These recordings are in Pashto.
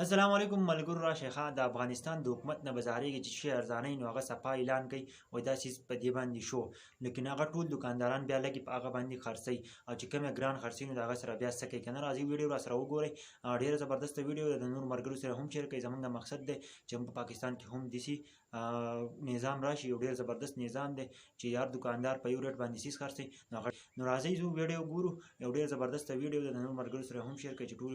السلام علیکم ملګرو راشه ښه د افغانستان د حکومت نه بزاریږي چې شی ارزانۍ نو هغه صفا اعلان کوي وای دا سیس په دې باندې شو لیکن هغه ټول دکانداران بیا لګي په هغه باندې خرڅي او چې کومه ګران خرڅي نو هغه سره بیا سکه کنه راځي ویډیو را سره وګورئ ډیره زبردست ویډیو د نور مرګرو سره هم شیر کوي زمونږ مقصد دی چې په پاکستان کې هم دسی نظام راشي یو ډیر زبردست نظام دی چې یار دکاندار په یو ریټ باندې سیس خرڅي نو راځي زو ویډیو ګورو یو ډیر زبردست ویډیو د نور مرګرو سره هم شیر کوي چې ټول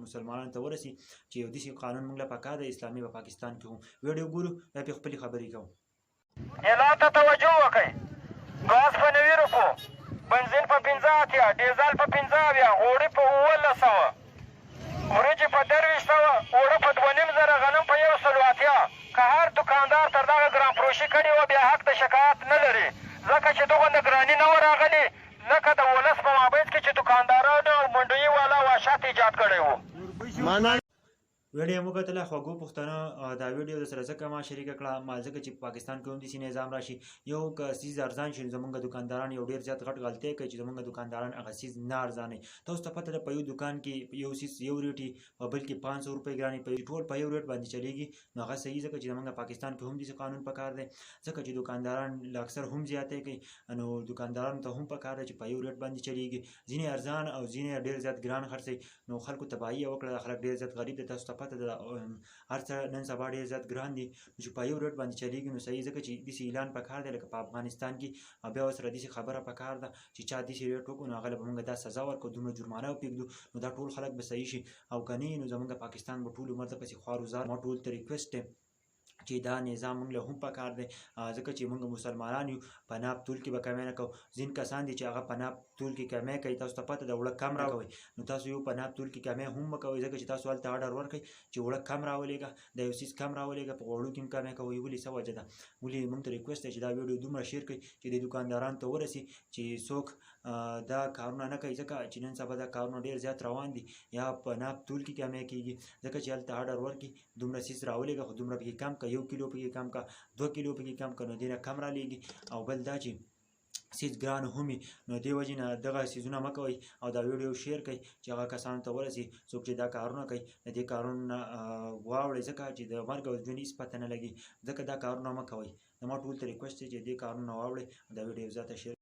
مسلمانانو ته ورسي چې یو داسې قانون موږ له پکار دی اسلامي په پاکستان کې هم ویډیو ګورو بیا پرې خپلې خبرې کوو اعلان ته توجه وکړئ ګاز په 90 روپو بنزین په 15 ډیزل په 15 غوړي په 1900 وریجې په 2300 اوړه په 2500 غنم په 180 که هر دکاندار تر دغه ګران فروشي کړې وه بیا حق د شکایت نه لري ځکه چې دغه ګراني نه وه راغلې لکه د ولس په مابین کې چې دکاندارانو او منډوي والا وحشت ایجاد کړی و ویډیو مو کتله خوږو پښتنو دا ویډیو د سره ځکه ما شریکه کړه ما ځکه چې په پاکستان کې هم داسې نظام راشي یو که سیز ارزان شي زمونږ دکانداران یو ډېر زیات غټ غلطۍ کوي چې زمونږ دکانداران هغه سیز نه ارزانوي تاسو ته پته ده په یو دکان کې یو سیز یو ریټ په بل کې 500 روپۍ ګرانې په ټول په یو ریټ باندې چلیږي نو هغه صحیح ځکه چې زمونږ پاکستان کې هم داسې قانون پکار دی ځکه چې دکانداران اکثر هم زیاتې کوي نو دکاندارانو ته هم پکار دی چې په یو ریټ باندې چلیږي ځینې ارزان او ځینې ډېر زیات ګران خرڅوي نو خلکو تباهي وکړه خلک ډېر زیات غریب دي تاسو ته پته ده هر څه نن سبا ډېر زیات ګران دي چې په یو ریټ باندې چلیږي نو صحیح ځکه چې داسې اعلان پکار دی لکه په افغانستان کې بیا ورسره داسې خبره پکار ده چې چا داسې ریټ وکړو نو هغه له به موږ دا سزا ورکړو دومره جرمانه وپرېږدو نو دا ټول خلک به صحیح شي او که نه نو زموږ پاکستان به ټول عمر دپسې خوار وزار ما ټول ته ریکویسټ دی چې دا نظام موږ له هم پکار دی ځکه چې موږ مسلمانان یو په ناب تول کې به کمی نه کوو ځین کسان دي چې هغه په ناب تول کې کمی کوي تاسو ته پته ده اوړه کم راکوئ نو تاسو یو په ناب تول کې کمی هم مه کوئ ځکه چې تاسو هلته اډر ورکړئ چې اوړه کم راولېږه د یو څیز کم راولېږه په غوړو کې هم کمی کوئ ولې څه وجه ده ولې موږ ته ریکویسټ دی چې دا ویډیو دومره شیر کړئ چې د دکاندارانو ته ورسي چې څوک دا کارونه نه کوي ځکه چې نن سبا دا کارونه ډېر زیات روان دي یا په ناب تول کې کمی کېږي ځکه چې هلته اډر ورکړي دومره څیز راولېږه خو دومره پکې کم که 1 کیلو پکې کم 2 کیلو پکې کم که نو دې نه کم رالیږي او بل دا چې سیز ګران هم نو دې وجې نه دغه سیزونه مه کوئ او دا ویډیو شیر کوئ چې هغه کسانو ته ورسي څوک چې دا کارونه کوي د دې کارونو نه واوړئ ځکه چې د مرګ او ژوند هېڅ پته نه لګي ځکه دا کارونه مه کوئ زما ټول ته ریکویسټ دی چې دې کارونه واوړئ دا ویډیو زیاته شیر